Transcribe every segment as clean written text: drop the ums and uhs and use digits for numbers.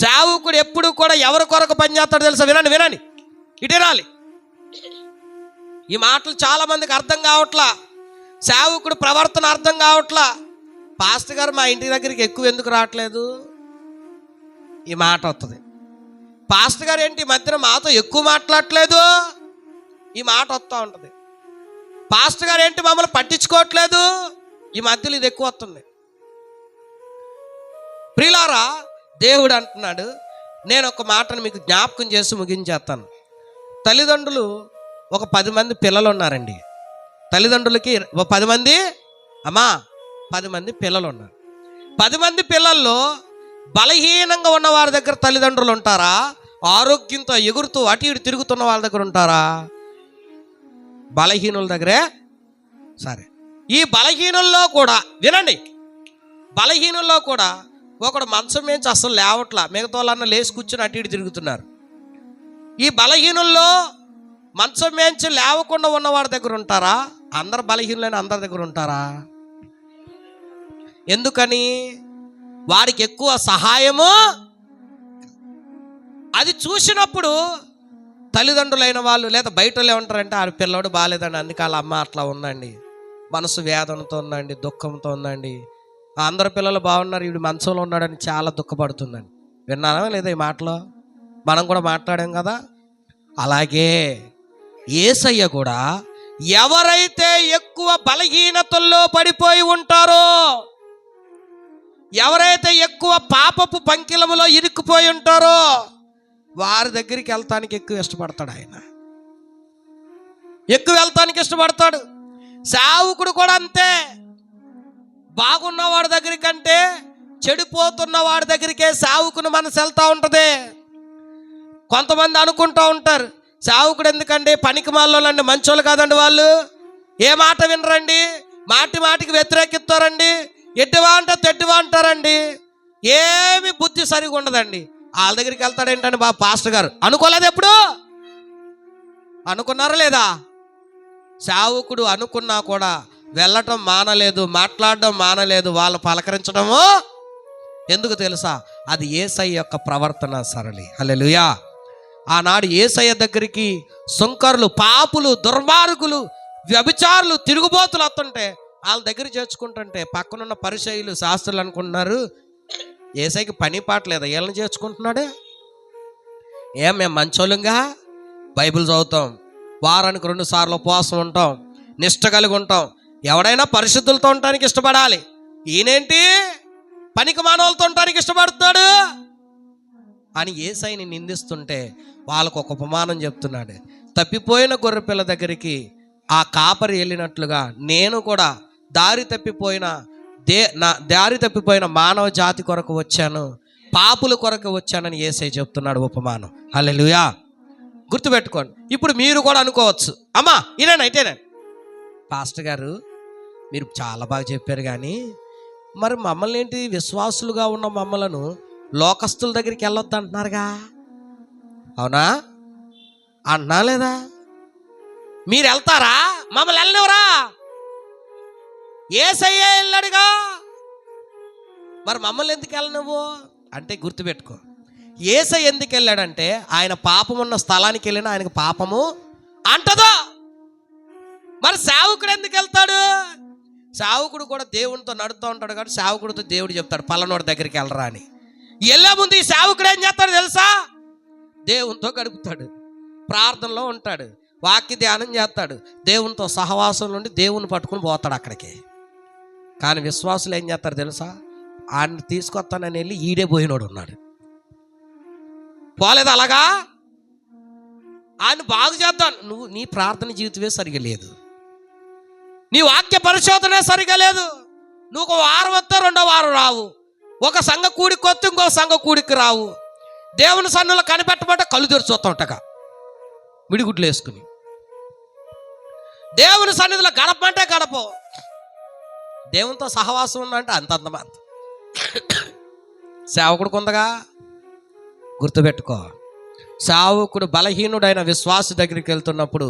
సేవకుడు ఎప్పుడు కూడా ఎవరి కొరకు పనిచేస్తాడో తెలుసా? వినండి వినండి, ఇటు వినాలి. ఈ మాటలు చాలా మందికి అర్థం కావట్లా, సేవకుడు ప్రవర్తన అర్థం కావట్లా. పాస్టర్ గారు మా ఇంటి దగ్గరికి ఎక్కువ ఎందుకు రావట్లేదు, ఈ మాట వస్తుంది. పాస్టర్ గారు ఏంటి మధ్యన మాతో ఎక్కువ మాట్లాడట్లేదు, ఈ మాట వస్తూ ఉంటుంది. పాస్టర్ గారు ఏంటి మమ్మల్ని పట్టించుకోవట్లేదు, ఈ మధ్యలో ఇది ఎక్కువ వస్తుంది. ప్రియులారా, దేవుడు అంటున్నాడు, నేను ఒక మాటను మీకు జ్ఞాపకం చేసి ముగించేస్తాను. తల్లిదండ్రులు ఒక 10 మంది పిల్లలు ఉన్నారండి. తల్లిదండ్రులకి 10 మంది 10 మంది పిల్లలు ఉన్నారు. 10 మంది పిల్లల్లో బలహీనంగా ఉన్న వారి దగ్గర తల్లిదండ్రులు ఉంటారా? ఆరోగ్యంతో ఎగురుతూ అటు ఇటు తిరుగుతున్న వాళ్ళ దగ్గర ఉంటారా? బలహీనుల దగ్గరే. సరే, ఈ బలహీనుల్లో కూడా వినండి, బలహీనుల్లో కూడా ఒకడు మంచం మేంచి అసలు లేవట్లా, మిగతా వాళ్ళన్న లేచి కూర్చొని అటు ఇటు తిరుగుతున్నారు. ఈ బలహీనుల్లో మంచం మేంచి లేవకుండా ఉన్నవాడి దగ్గర ఉంటారా? అందరు బలహీనులైన అందరి దగ్గర ఉంటారా? ఎందుకని? వాడికి ఎక్కువ సహాయము. అది చూసినప్పుడు తల్లిదండ్రులైన వాళ్ళు లేదా బయట వాళ్ళు ఏమంటారంటే, ఆ పిల్లోడు బాగాలేదండి, అందుకే వాళ్ళ అమ్మ అట్లా ఉందండి, మనసు వేదనతో ఉందండి, దుఃఖంతో ఉందండి, అందరు పిల్లలు బాగున్నారు, వీడు మంచంలో ఉన్నాడని చాలా దుఃఖపడుతుందండి. విన్నారా లేదా ఈ మాటలో? మనం కూడా మాట్లాడాం కదా. అలాగే యేసయ్య కూడా ఎవరైతే ఎక్కువ బలహీనతల్లో పడిపోయి ఉంటారో, ఎవరైతే ఎక్కువ పాపపు పంకిలములో ఇరుక్కుపోయి ఉంటారో వారి దగ్గరికి వెళ్తానికి ఎక్కువ ఇష్టపడతాడు. ఆయన ఎక్కువ వెళ్తానికి ఇష్టపడతాడు. సేవకుడు కూడా అంతే. బాగున్న వాడి దగ్గర కంటే చెడిపోతున్న వాడి దగ్గరికే సేవకుని మనసు వెళ్తూ ఉంటుంది. కొంతమంది అనుకుంటూ ఉంటారు, సేవకుడు ఎందుకండి, పనికి మాలోనండి, మంచోళ్ళు కాదండి వాళ్ళు, ఏ మాట వినరండి, మాటి మాటికి వ్యతిరేకిస్తారండి, ఎట్టివా అంటే తెట్టివా అంటారండి, ఏమి బుద్ధి సరిగా ఉండదండి, వాళ్ళ దగ్గరికి వెళ్తాడేంటండి పాస్టర్ గారు. అనుకోలేదు ఎప్పుడు? అనుకున్నారా లేదా? సేవకుడు అనుకున్నా కూడా వెళ్ళటం మానలేదు, మాట్లాడడం మానలేదు, వాళ్ళు పలకరించడము. ఎందుకు తెలుసా? అది యేసయ్య యొక్క ప్రవర్తన సరళి. హల్లెలూయా. ఆనాడు యేసయ్య దగ్గరికి సుంకరులు, పాపులు, దుర్మార్గులు, వ్యభిచారులు, తిరుగుబోతులు వస్తుంటే వాళ్ళ దగ్గర చేర్చుకుంటుంటే పక్కనున్న పరిసయ్యులు, శాస్త్రులు అనుకుంటున్నారు, యేసయ్యకి పని పాట లేదా, వీళ్ళని చేర్చుకుంటున్నాడే. మేము మంచోళ్ళంగా బైబిల్ చదువుతాం, వారానికి 2 సార్లు ఉపవాసం ఉంటాం, నిష్ట కలిగి ఉంటాం, ఎవడైనా పరిశుద్ధులతో ఉండటానికి ఇష్టపడాలి, ఈయనేంటి పనికి మానవులతో ఉండటానికి ఇష్టపడుతున్నాడు అని యేసయ్యని నిందిస్తుంటే వాళ్ళకు ఒక ఉపమానం చెప్తున్నాడు. తప్పిపోయిన గొర్రెపిల్ల దగ్గరికి ఆ కాపరి వెళ్ళినట్లుగా నేను కూడా దారి తప్పిపోయిన మానవ జాతి కొరకు వచ్చాను, పాపుల కొరకు వచ్చానని యేసయ్య చెప్తున్నాడు ఉపమానం. హల్లెలూయా. గుర్తుపెట్టుకోండి. ఇప్పుడు మీరు కూడా అనుకోవచ్చు, అమ్మా ఇదేనా పాస్టర్ గారు మీరు చాలా బాగా చెప్పారు, కానీ మరి మమ్మల్ని ఏంటి, విశ్వాసులుగా ఉన్న మమ్మలను లోకస్తుల దగ్గరికి వెళ్ళొద్దు అంటున్నారుగా, అవునా అంటున్నా లేదా? మీరు వెళ్తారా? మమ్మల్ని వెళ్ళనివరా? యేసయ్యే వెళ్ళాడుగా, మరి మమ్మల్ని ఎందుకు వెళ్ళనివ్వు అంటే గుర్తుపెట్టుకో, యేసయ్య ఎందుకు వెళ్ళాడంటే ఆయన పాపం ఉన్న స్థలానికి వెళ్ళినా ఆయనకు పాపము అంటదో. మరి సేవకుడు ఎందుకు వెళ్తాడు? సేవకుడు కూడా దేవునితో నడుతూ ఉంటాడు కాబట్టి సేవకుడితో దేవుడు చెప్తాడు పలానోడి దగ్గరికి వెళ్ళరా అని. వెళ్ళే ముందు ఈ సేవకుడు ఏం చేస్తాడు తెలుసా? దేవునితో గడుపుతాడు, ప్రార్థనలో ఉంటాడు, వాక్య ధ్యానం చేస్తాడు, దేవునితో సహవాసం నుండి దేవుని పట్టుకుని పోతాడు అక్కడికి. కానీ విశ్వాసులు ఏం చేస్తారు తెలుసా? ఆయన తీసుకొస్తానని వెళ్ళి ఈడే పోయినోడు ఉన్నాడు. పోలేదు అలాగా, ఆయన బాగు చేద్దాను, నువ్వు నీ ప్రార్థన జీవితమే సరిగా లేదు, నీ వాక్య పరిశోధనే సరిగా లేదు, నువ్వు 1 వారం వస్తే 2వ వారం రావు, ఒక సంఘ కూడికి వస్తే ఇంకో సంఘ కూడికి రావు, దేవుని సన్నిధిలో కనిపెట్టమంటే కళ్ళు తెరిచి చూస్తా ఉంటాగా మిడిగుడ్లు వేసుకుని, దేవుని సన్నిధిలో గడపమంటే గడప, దేవునితో సహవాసం ఉందంటే అంతంత సేవకుడు కొందగా. గుర్తుపెట్టుకో, సేవకుడు బలహీనుడైన విశ్వాస దగ్గరికి వెళ్తున్నప్పుడు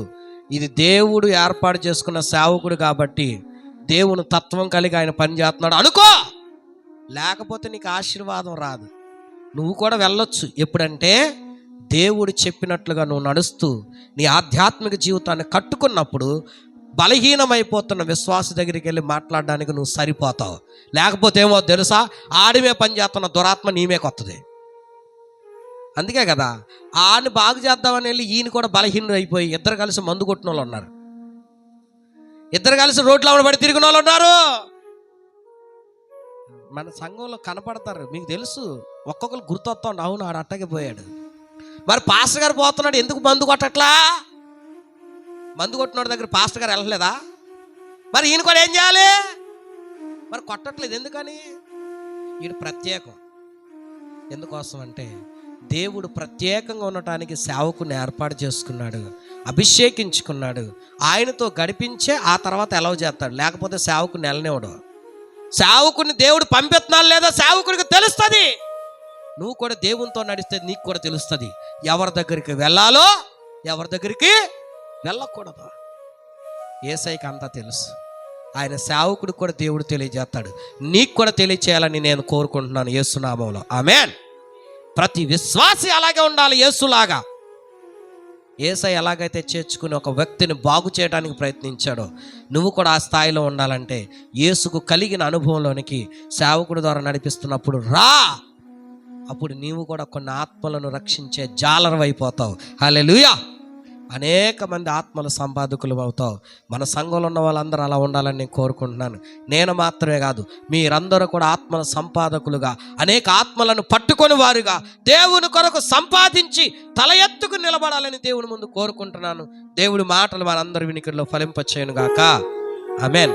ఇది దేవుడు ఏర్పాటు చేసుకున్న సేవకుడు కాబట్టి దేవుని తత్వం కలిగి ఆయన పని చేస్తున్నాడు అనుకో, లేకపోతే నీకు ఆశీర్వాదం రాదు. నువ్వు కూడా వెళ్ళొచ్చు. ఎప్పుడంటే దేవుడు చెప్పినట్లుగా నువ్వు నడుస్తూ నీ ఆధ్యాత్మిక జీవితాన్ని కట్టుకున్నప్పుడు బలహీనమైపోతున్న విశ్వాస దగ్గరికి వెళ్ళి మాట్లాడడానికి నువ్వు సరిపోతావు. లేకపోతే ఏమో తెలుసా, ఆడిమే పని చేస్తున్న దురాత్మ నీమేకి వస్తుంది. అందుకే కదా ఆడిని బాగు చేద్దామని వెళ్ళి ఈయన కూడా బలహీనుడు అయిపోయి ఇద్దరు కలిసి మందు కొట్టిన వాళ్ళు ఉన్నారు, ఇద్దరు కలిసి రోడ్ల పడి తిరిగిన వాళ్ళు ఉన్నారు. మన సంఘంలో కనపడతారు, మీకు తెలుసు. ఒక్కొక్కరు గుర్తొస్తాడు, అవును ఆడు అట్టగే పోయాడు. మరి పాస్టర్ గారు పోతున్నాడు, ఎందుకు మందు కొట్టట్లా? మందు కొట్టినోడి దగ్గర పాస్టర్ గారు వెళ్ళలేదా? మరి ఈయన కూడా ఏం చేయాలి? మరి కొట్టట్లేదు ఎందుకని? ఈయన ప్రత్యేకం. ఎందుకోసం అంటే దేవుడు ప్రత్యేకంగా ఉండటానికి సేవకుని ఏర్పాటు చేసుకున్నాడు, అభిషేకించుకున్నాడు. ఆయనతో గడిపించే ఆ తర్వాత ఎలవ్ చేస్తాడు, లేకపోతే సేవకుని వెళ్ళనివ్వడు. సేవకుని దేవుడు పంపిస్తున్నాడు లేదా సేవకుడికి తెలుస్తుంది. నువ్వు కూడా దేవునితో నడిస్తే నీకు కూడా తెలుస్తుంది ఎవరి దగ్గరికి వెళ్ళాలో ఎవరి దగ్గరికి వెళ్ళకూడదు. యేసయ్యకి అంతా తెలుసు. ఆయన సేవకుడికి కూడా దేవుడు తెలియజేస్తాడు. నీకు కూడా తెలియచేయాలని నేను కోరుకుంటున్నాను యేసు నామములో. ఆమేన్. ప్రతి విశ్వాసి అలాగే ఉండాలి, యేసులాగా. యేసయ్య ఎలాగైతే చేర్చుకుని ఒక వ్యక్తిని బాగు చేయడానికి ప్రయత్నించాడో నువ్వు కూడా ఆ స్థాయిలో ఉండాలంటే యేసుకు కలిగిన అనుభవంలోనికి సేవకుడి ద్వారా నడిపిస్తున్నప్పుడు రా. అప్పుడు నీవు కూడా కొన్ని ఆత్మలను రక్షించే జాలరవైపోతావు. హల్లెలూయా. అనేక మంది ఆత్మల సంపాదకులు అవుతావు. మన సంఘంలో ఉన్న వాళ్ళందరూ అలా ఉండాలని నేను కోరుకుంటున్నాను. నేను మాత్రమే కాదు, మీరందరూ కూడా ఆత్మల సంపాదకులుగా అనేక ఆత్మలను పట్టుకొని వారుగా దేవుని కొరకు సంపాదించి తల ఎత్తుకు నిలబడాలని దేవుని ముందు కోరుకుంటున్నాను. దేవుడి మాటలు మనందరి వినికిడిలో ఫలింపచేయును గాక. ఆమేన్.